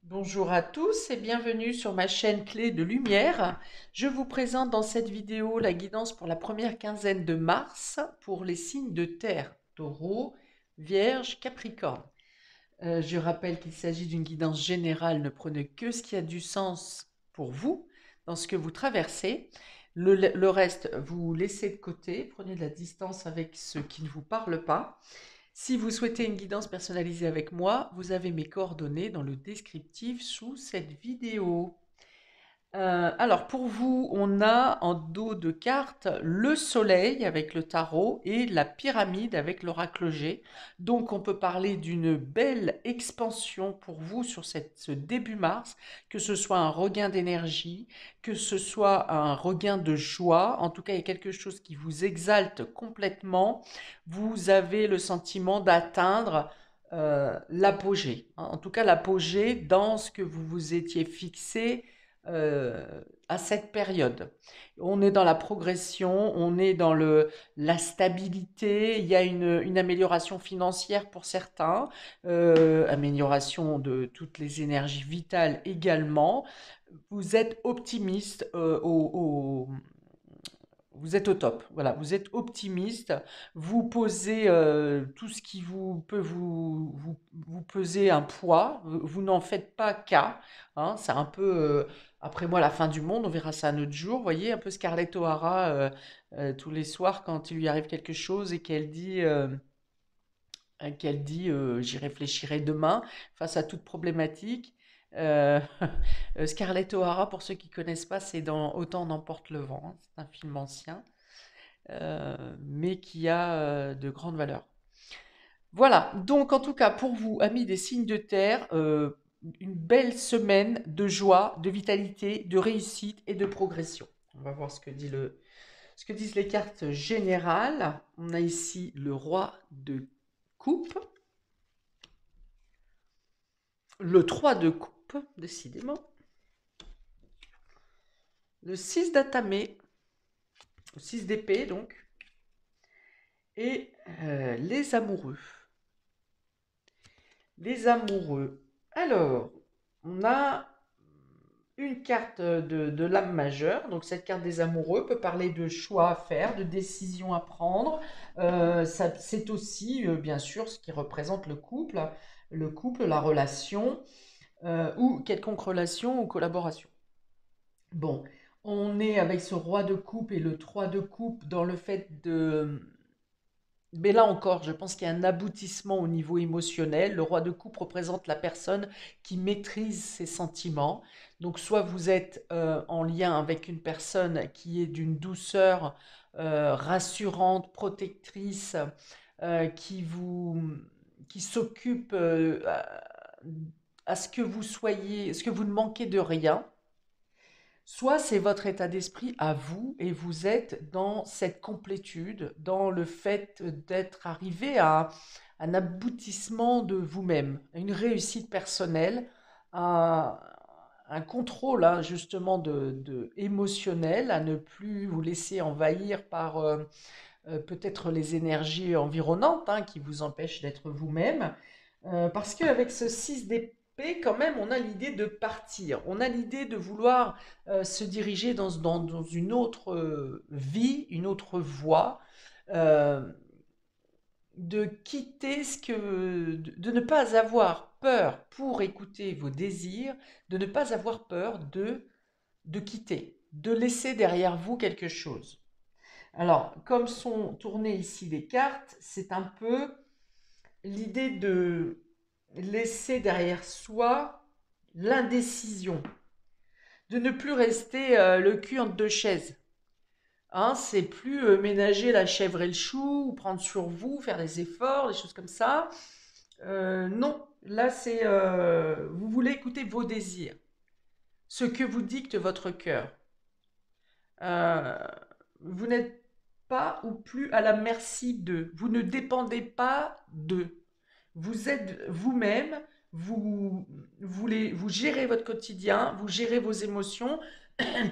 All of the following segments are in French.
Bonjour à tous et bienvenue sur ma chaîne Clé de Lumière. Je vous présente dans cette vidéo la guidance pour la première quinzaine de mars pour les signes de terre, Taureau, Vierge, Capricorne. Je rappelle qu'il s'agit d'une guidance générale, ne prenez que ce qui a du sens pour vous dans ce que vous traversez. Le reste, vous laissez de côté, prenez de la distance avec ce qui ne vous parle pas. Si vous souhaitez une guidance personnalisée avec moi, vous avez mes coordonnées dans le descriptif sous cette vidéo. Alors pour vous, on a en dos de carte le soleil avec le tarot et la pyramide avec l'oracle G. Donc on peut parler d'une belle expansion pour vous sur ce début mars, que ce soit un regain d'énergie, que ce soit un regain de joie. En tout cas, il y a quelque chose qui vous exalte complètement. Vous avez le sentiment d'atteindre l'apogée. En tout cas, l'apogée dans ce que vous vous étiez fixé à cette période. On est dans la progression, on est dans la stabilité, il y a une amélioration financière pour certains, amélioration de toutes les énergies vitales également. Vous êtes optimiste vous êtes au top, voilà, vous êtes optimiste, vous posez tout ce qui vous peut vous peser un poids, vous n'en faites pas cas, hein, c'est un peu, après moi, la fin du monde, on verra ça un autre jour, vous voyez, un peu Scarlett O'Hara, tous les soirs quand il lui arrive quelque chose et qu'elle dit j'y réfléchirai demain face à toute problématique. Euh, Scarlett O'Hara, pour ceux qui ne connaissent pas, c'est dans Autant n'emporte le vent, hein. C'est un film ancien, mais qui a de grandes valeurs. Voilà, donc en tout cas pour vous, amis des signes de terre, une belle semaine de joie, de vitalité, de réussite et de progression. On va voir ce que disent les cartes générales. On a ici le roi de coupe, le 3 de coupe, décidément, le 6 d'atamé, le 6 d'épée donc, et les amoureux. Les amoureux. Alors, on a une carte de l'âme majeure. Donc, cette carte des amoureux peut parler de choix à faire, de décisions à prendre. C'est aussi, bien sûr, ce qui représente le couple, la relation, ou quelconque relation ou collaboration. Bon, on est avec ce roi de coupe et le 3 de coupe dans le fait de... Mais là encore, je pense qu'il y a un aboutissement au niveau émotionnel. Le roi de coupe représente la personne qui maîtrise ses sentiments. Donc soit vous êtes en lien avec une personne qui est d'une douceur rassurante, protectrice, qui vous, qui s'occupe à ce que vous soyez, ce que vous ne manquez de rien. Soit c'est votre état d'esprit à vous et vous êtes dans cette complétude, dans le fait d'être arrivé à un aboutissement de vous-même, à une réussite personnelle, à un contrôle, hein, justement émotionnel, à ne plus vous laisser envahir par peut-être les énergies environnantes, hein, qui vous empêchent d'être vous-même. Parce qu'avec ce 6 d'épée, quand même, on a l'idée de partir. On a l'idée de vouloir se diriger dans une autre vie, une autre voie, euh, de quitter de ne pas avoir peur pour écouter vos désirs, de ne pas avoir peur de quitter, de laisser derrière vous quelque chose. Alors, comme sont tournées ici les cartes, c'est un peu l'idée de laisser derrière soi l'indécision, de ne plus rester le cul entre deux chaises. Hein, c'est plus ménager la chèvre et le chou, ou prendre sur vous, faire des efforts, des choses comme ça. Non, là c'est vous voulez écouter vos désirs, ce que vous dicte votre cœur. Euh, vous n'êtes pas ou plus à la merci d'eux. Vous ne dépendez pas d'eux. Vous êtes vous-même, vous gérez votre quotidien, vous gérez vos émotions,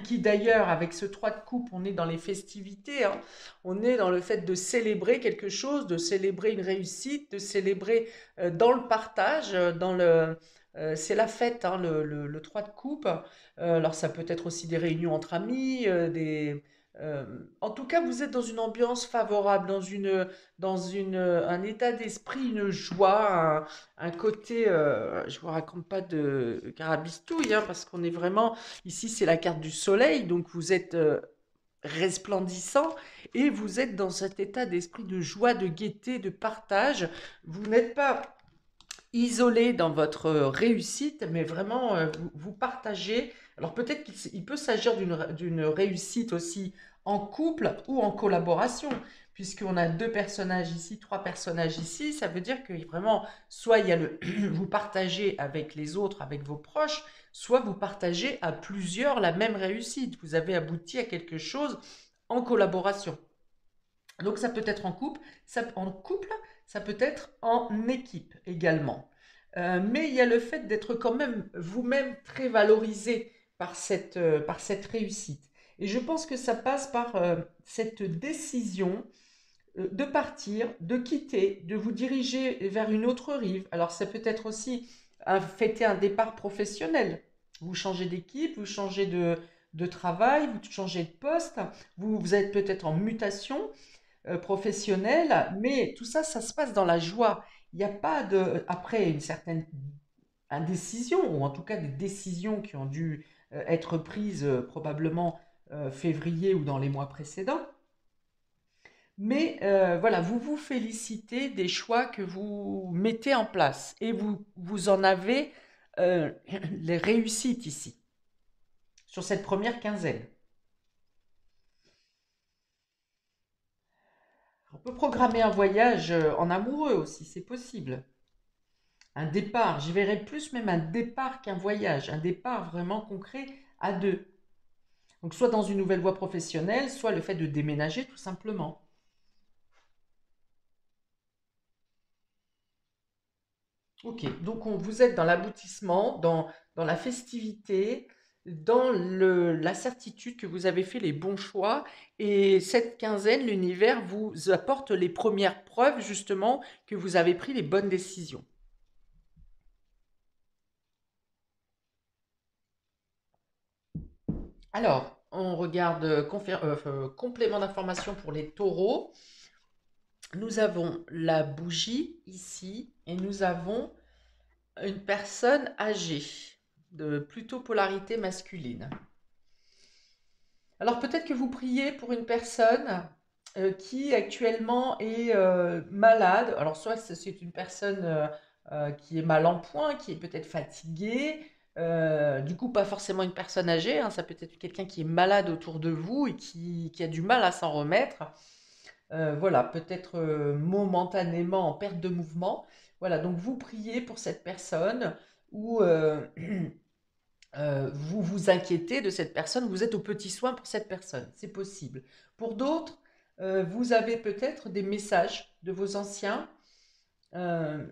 qui d'ailleurs, avec ce 3 de coupe, on est dans les festivités, hein. On est dans le fait de célébrer quelque chose, de célébrer une réussite, de célébrer dans le partage, c'est la fête, hein, le 3 de coupe. Alors ça peut être aussi des réunions entre amis, euh, en tout cas, vous êtes dans une ambiance favorable, un état d'esprit, une joie, un côté. Je vous raconte pas de carabistouille, hein, parce qu'on est vraiment ici, c'est la carte du soleil, donc vous êtes resplendissant et vous êtes dans cet état d'esprit de joie, de gaieté, de partage. Vous n'êtes pas isolé dans votre réussite, mais vraiment vous partagez. Alors peut-être qu'il peut s'agir d'une réussite aussi en couple ou en collaboration, puisqu'on a deux personnages ici, trois personnages ici, ça veut dire que vraiment, soit il y a vous partagez avec les autres, avec vos proches, soit vous partagez à plusieurs la même réussite. Vous avez abouti à quelque chose en collaboration. Donc ça peut être en couple, ça peut être en équipe également. Mais il y a le fait d'être quand même vous-même très valorisé par cette réussite. Et je pense que ça passe par cette décision de partir, de quitter, de vous diriger vers une autre rive. Alors ça peut être aussi fêter un départ professionnel. Vous changez d'équipe, vous changez de travail, vous changez de poste, vous êtes peut-être en mutation professionnelle, mais tout ça, ça se passe dans la joie. Il n'y a pas de, après une certaine indécision, ou en tout cas des décisions qui ont dû être prises probablement février ou dans les mois précédents. Mais voilà, vous vous félicitez des choix que vous mettez en place et vous en avez les réussites ici, sur cette première quinzaine. On peut programmer un voyage en amoureux aussi, c'est possible. Un départ, je verrais plus même un départ qu'un voyage, un départ vraiment concret à deux. Donc soit dans une nouvelle voie professionnelle, soit le fait de déménager tout simplement. Ok, donc vous êtes dans l'aboutissement, dans la festivité, dans la certitude que vous avez fait les bons choix. Et cette quinzaine, l'univers vous apporte les premières preuves justement que vous avez pris les bonnes décisions. Alors, on regarde complément d'information pour les taureaux. Nous avons la bougie ici et nous avons une personne âgée de plutôt polarité masculine. Alors peut-être que vous priez pour une personne qui actuellement est malade. Alors soit c'est une personne qui est mal en point, qui est peut-être fatiguée. Du coup, pas forcément une personne âgée, hein, ça peut être quelqu'un qui est malade autour de vous et qui a du mal à s'en remettre. Voilà, peut-être momentanément en perte de mouvement. Voilà, donc vous priez pour cette personne ou vous vous inquiétez de cette personne, vous êtes aux petits soins pour cette personne, c'est possible. Pour d'autres, vous avez peut-être des messages de vos anciens, euh,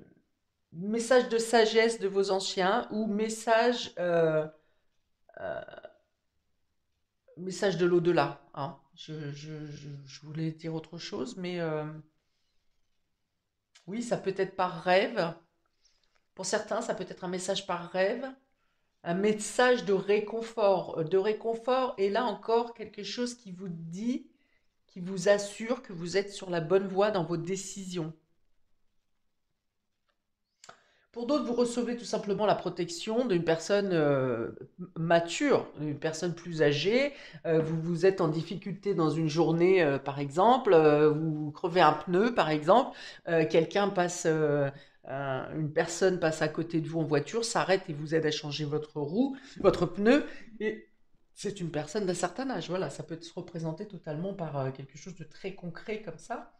messages de sagesse de vos anciens ou messages de l'au-delà, hein. Je voulais dire autre chose, mais oui, ça peut être par rêve. Pour certains, ça peut être un message par rêve, un message de réconfort, et là encore quelque chose qui vous dit, qui vous assure que vous êtes sur la bonne voie dans vos décisions. Pour d'autres, vous recevez tout simplement la protection d'une personne mature, d'une personne plus âgée. Vous êtes en difficulté dans une journée, par exemple, vous crevez un pneu, par exemple. Une personne passe à côté de vous en voiture, s'arrête et vous aide à changer votre roue, votre pneu. Et c'est une personne d'un certain âge. Voilà, ça peut se représenter totalement par quelque chose de très concret comme ça.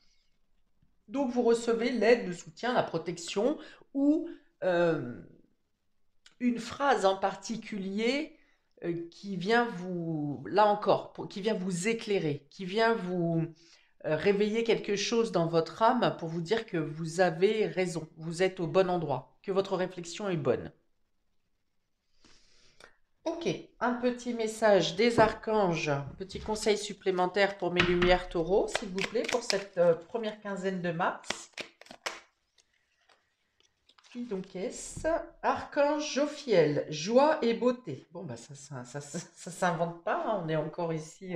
Donc vous recevez l'aide, le soutien, la protection ou euh, une phrase en particulier qui vient vous, là encore, qui vient vous éclairer, qui vient vous réveiller quelque chose dans votre âme pour vous dire que vous avez raison, vous êtes au bon endroit, que votre réflexion est bonne. Ok, un petit message des archanges, petit conseil supplémentaire pour mes lumières taureaux, s'il vous plaît, pour cette première quinzaine de mars. Qui donc est-ce? Archange Jophiel, joie et beauté. Bon, bah ça s'invente pas, hein, on est encore ici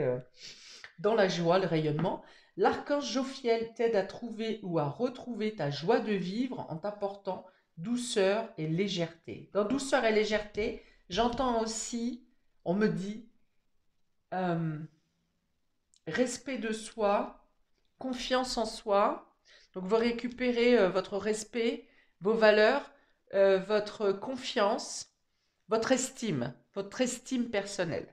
dans la joie, le rayonnement. L'archange Jophiel t'aide à trouver ou à retrouver ta joie de vivre en t'apportant douceur et légèreté. Dans douceur et légèreté, j'entends aussi, on me dit, euh, respect de soi, confiance en soi. Donc vous récupérez votre respect, vos valeurs, votre confiance, votre estime personnelle.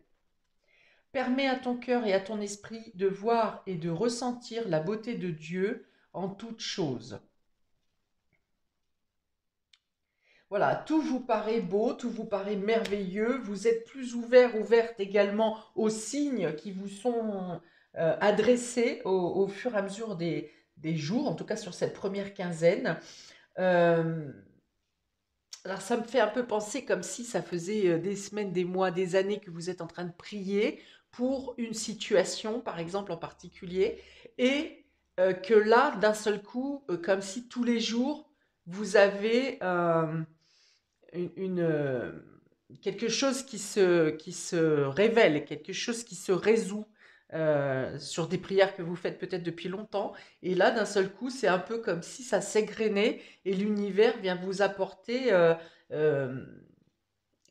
Permets à ton cœur et à ton esprit de voir et de ressentir la beauté de Dieu en toutes choses. Voilà, tout vous paraît beau, tout vous paraît merveilleux, vous êtes plus ouverte également aux signes qui vous sont adressés au fur et à mesure des jours, en tout cas sur cette première quinzaine. Euh, alors ça me fait un peu penser comme si ça faisait des semaines, des mois, des années que vous êtes en train de prier pour une situation, par exemple en particulier, et que là, d'un seul coup, comme si tous les jours, vous avez une, quelque chose qui se révèle, quelque chose qui se résout sur des prières que vous faites peut-être depuis longtemps. Et là, d'un seul coup, c'est un peu comme si ça s'égrenait et l'univers vient vous apporter euh,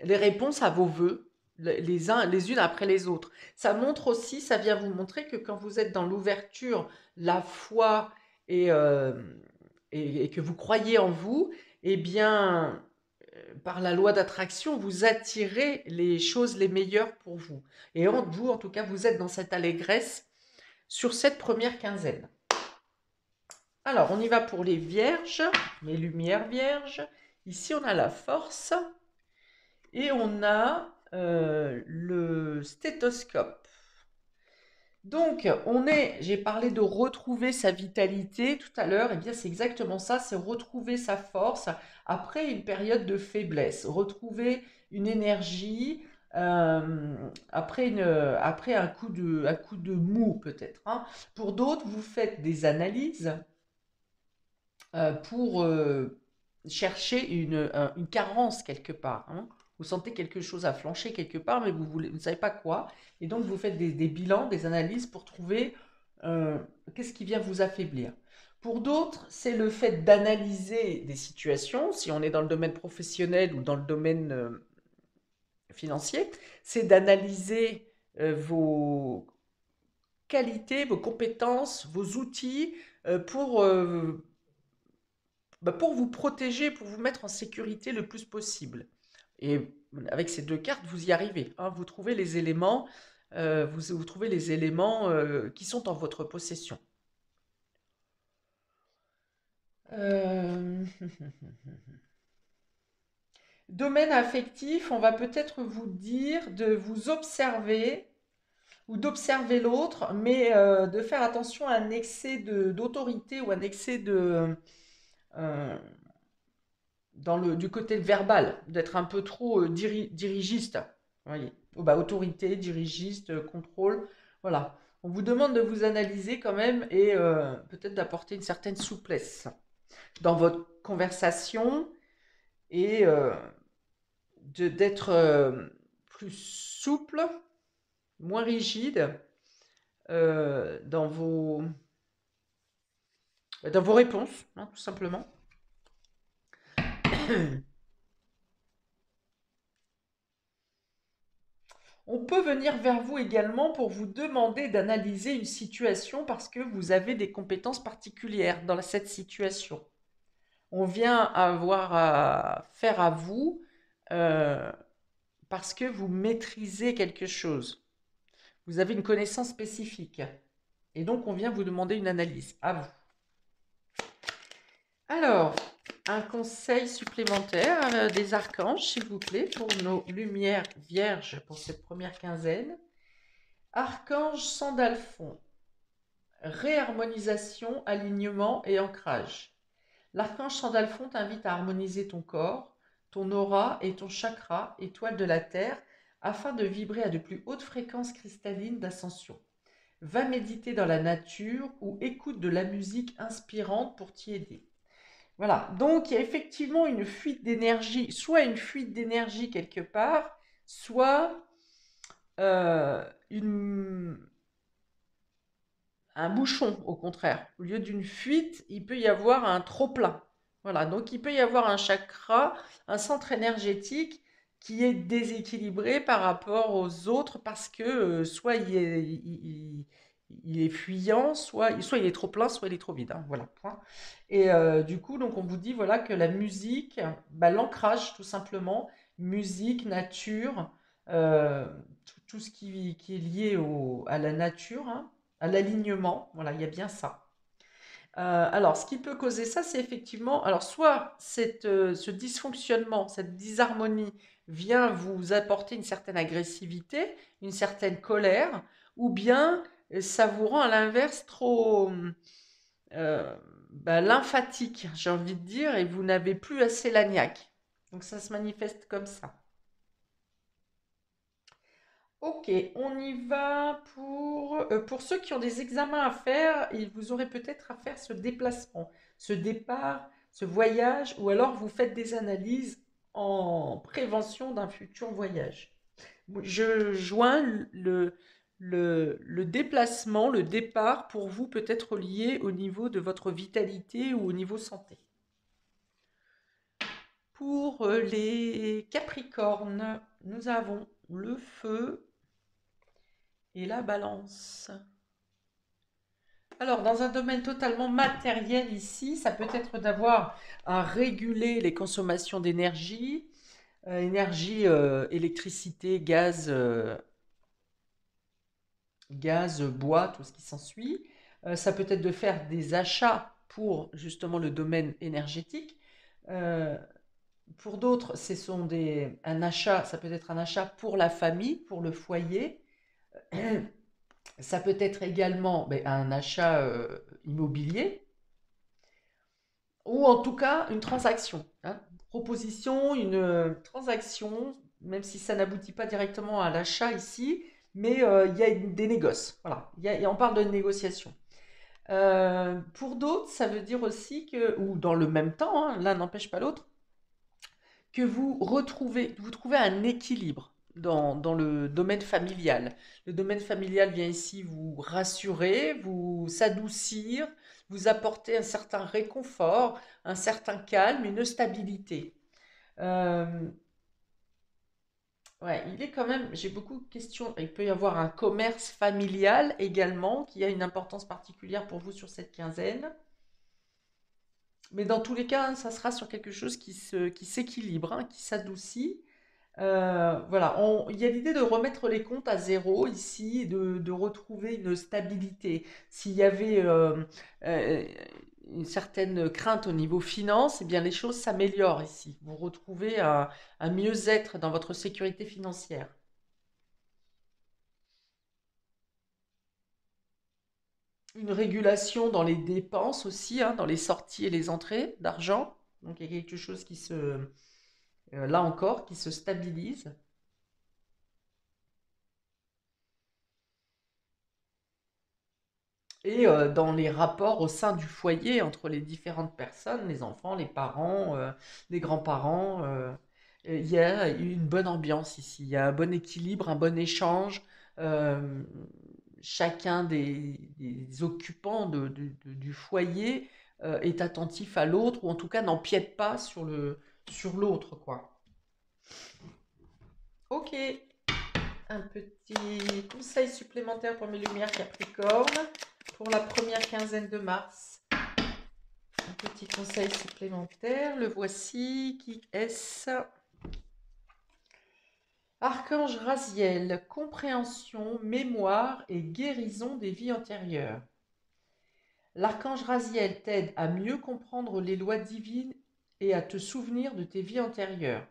les réponses à vos vœux, les unes après les autres. Ça montre aussi, ça vient vous montrer que quand vous êtes dans l'ouverture, la foi et, euh, et que vous croyez en vous, eh bien, par la loi d'attraction, vous attirez les choses les meilleures pour vous. Et vous, en tout cas, vous êtes dans cette allégresse sur cette première quinzaine. Alors, on y va pour les vierges, les lumières vierges. Ici, on a la force et on a le stéthoscope. Donc, j'ai parlé de retrouver sa vitalité tout à l'heure, et bien c'est exactement ça, c'est retrouver sa force après une période de faiblesse, retrouver une énergie après un coup de mou peut-être, hein. Pour d'autres, vous faites des analyses pour chercher une carence quelque part, hein. Vous sentez quelque chose à flancher quelque part, mais vous ne savez pas quoi. Et donc, vous faites des bilans, des analyses pour trouver euh, qu'est-ce qui vient vous affaiblir. Pour d'autres, c'est le fait d'analyser des situations, si on est dans le domaine professionnel ou dans le domaine financier, c'est d'analyser vos qualités, vos compétences, vos outils pour vous protéger, pour vous mettre en sécurité le plus possible. Et avec ces deux cartes, vous y arrivez, hein. Vous trouvez les éléments, vous trouvez les éléments qui sont en votre possession. Euh, Domaine affectif, on va peut-être vous dire de vous observer ou d'observer l'autre, mais de faire attention à un excès d'autorité ou un excès euh, du côté verbal, d'être un peu trop dirigiste. Vous voyez. Oh, bah, autorité, dirigiste, contrôle. Voilà. On vous demande de vous analyser quand même et peut-être d'apporter une certaine souplesse dans votre conversation et d'être plus souple, moins rigide dans vos réponses, hein, tout simplement. On peut venir vers vous également pour vous demander d'analyser une situation parce que vous avez des compétences particulières dans cette situation. On vient avoir à faire à vous euh, parce que vous maîtrisez quelque chose. Vous avez une connaissance spécifique. Et donc, on vient vous demander une analyse. À vous. Alors, un conseil supplémentaire des archanges, s'il vous plaît, pour nos lumières vierges pour cette première quinzaine. Archange Sandalphon, réharmonisation, alignement et ancrage. L'archange Sandalphon t'invite à harmoniser ton corps, ton aura et ton chakra, étoile de la Terre, afin de vibrer à de plus hautes fréquences cristallines d'ascension. Va méditer dans la nature ou écoute de la musique inspirante pour t'y aider. Voilà, donc il y a effectivement une fuite d'énergie, soit une fuite d'énergie quelque part, soit une, un bouchon, au contraire. Au lieu d'une fuite, il peut y avoir un trop-plein. Voilà, donc il peut y avoir un chakra, un centre énergétique qui est déséquilibré par rapport aux autres parce que soit il est fuyant, soit il est trop plein, soit il est trop vide, hein. Voilà, point. Et du coup, donc on vous dit voilà que la musique, bah, l'ancrage tout simplement, musique, nature, euh, tout ce qui est lié à la nature, hein, à l'alignement. Voilà, il y a bien ça. Alors, ce qui peut causer ça, c'est effectivement, alors soit ce dysfonctionnement, cette disharmonie vient vous apporter une certaine agressivité, une certaine colère, ou bien ça vous rend à l'inverse trop euh, lymphatique, j'ai envie de dire, et vous n'avez plus assez l'agnac. Donc ça se manifeste comme ça. Ok, on y va pour ceux qui ont des examens à faire, et vous aurez peut-être à faire ce déplacement, ce départ, ce voyage, ou alors vous faites des analyses en prévention d'un futur voyage. Je joins le déplacement, le départ pour vous peut être lié au niveau de votre vitalité ou au niveau santé. Pour les Capricornes, nous avons le feu et la balance. Alors, dans un domaine totalement matériel ici, ça peut être d'avoir à réguler les consommations d'énergie, électricité, gaz, bois, tout ce qui s'ensuit. Ça peut être de faire des achats pour justement le domaine énergétique. Euh, pour d'autres, un achat, ça peut être un achat pour la famille, pour le foyer. Ça peut être également un achat immobilier ou en tout cas une transaction, hein. Proposition, une transaction, même si ça n'aboutit pas directement à l'achat ici, mais il y a des négoces. Voilà, on parle de négociation. Pour d'autres, ça veut dire aussi que, ou dans le même temps, hein, l'un n'empêche pas l'autre, que vous trouvez un équilibre dans le domaine familial. Le domaine familial vient ici vous rassurer, vous s'adoucir, vous apporter un certain réconfort, un certain calme, une stabilité. Euh, ouais, il est quand même, j'ai beaucoup de questions. Il peut y avoir un commerce familial également qui a une importance particulière pour vous sur cette quinzaine. Mais dans tous les cas, ça sera sur quelque chose qui s'équilibre, hein, qui s'adoucit. Voilà, il y a l'idée de remettre les comptes à zéro ici, de retrouver une stabilité. S'il y avait euh, une certaine crainte au niveau finance, eh bien les choses s'améliorent ici. Vous retrouvez un mieux-être dans votre sécurité financière. Une régulation dans les dépenses aussi, hein, dans les sorties et les entrées d'argent. Donc il y a quelque chose là encore, qui se stabilise. Et dans les rapports au sein du foyer entre les différentes personnes, les enfants, les parents, les grands-parents, il y a une bonne ambiance ici. Il y a un bon équilibre, un bon échange. euh, Chacun des occupants du foyer est attentif à l'autre, ou en tout cas n'empiète pas sur l'autre, quoi. Ok, un petit conseil supplémentaire pour mes lumières Capricorne pour la première quinzaine de mars. Un petit conseil supplémentaire, le voici. Qui est-ce? Archange Raziel, compréhension, mémoire et guérison des vies antérieures. L'archange Raziel t'aide à mieux comprendre les lois divines et à te souvenir de tes vies antérieures.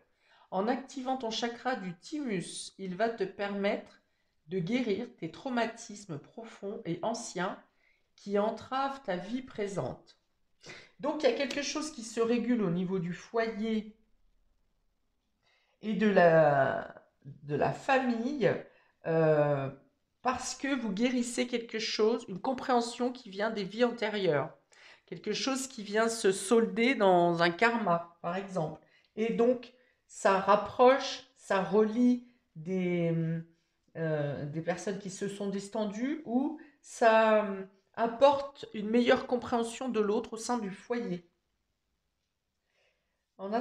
En activant ton chakra du thymus, il va te permettre de guérir tes traumatismes profonds et anciens qui entravent ta vie présente. Donc il y a quelque chose qui se régule au niveau du foyer et de la famille euh, parce que vous guérissez quelque chose, une compréhension qui vient des vies antérieures. quelque chose qui vient se solder dans un karma, par exemple. Et donc, ça rapproche, ça relie des personnes qui se sont distendues ou ça apporte une meilleure compréhension de l'autre au sein du foyer. En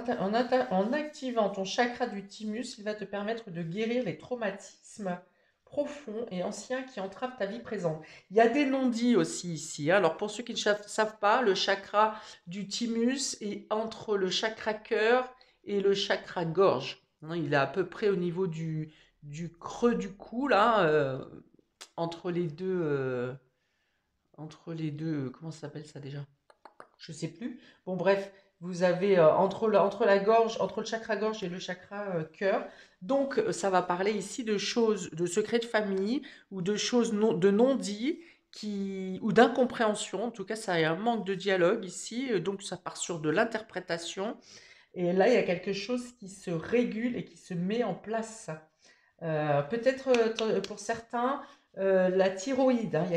activant ton chakra du thymus, il va te permettre de guérir les traumatismes profonds et anciens qui entravent ta vie présente. Il y a des non-dits aussi ici, hein. Alors pour ceux qui ne savent pas, le chakra du thymus est entre le chakra cœur et le chakra gorge, hein. Il est à peu près au niveau du creux du cou, là, entre les deux, comment ça s'appelle ça déjà? Je sais plus. Bon, bref, vous avez entre la gorge, entre le chakra gorge et le chakra cœur. Donc, ça va parler ici de choses, de secrets de famille ou de choses de non-dits ou d'incompréhension. En tout cas, ça a un manque de dialogue ici. Donc, ça part sur de l'interprétation. Et là, il y a quelque chose qui se régule et qui se met en place. Peut-être pour certains, la thyroïde, hein,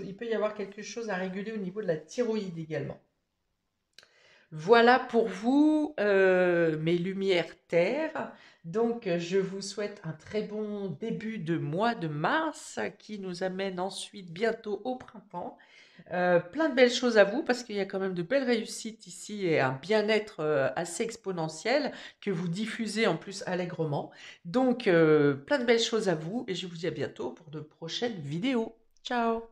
il peut y avoir quelque chose à réguler au niveau de la thyroïde également. Voilà pour vous, mes lumières terre. Donc, je vous souhaite un très bon début de mois de mars qui nous amène ensuite bientôt au printemps. Plein de belles choses à vous parce qu'il y a quand même de belles réussites ici et un bien-être assez exponentiel que vous diffusez en plus allègrement. Donc, plein de belles choses à vous et je vous dis à bientôt pour de prochaines vidéos. Ciao!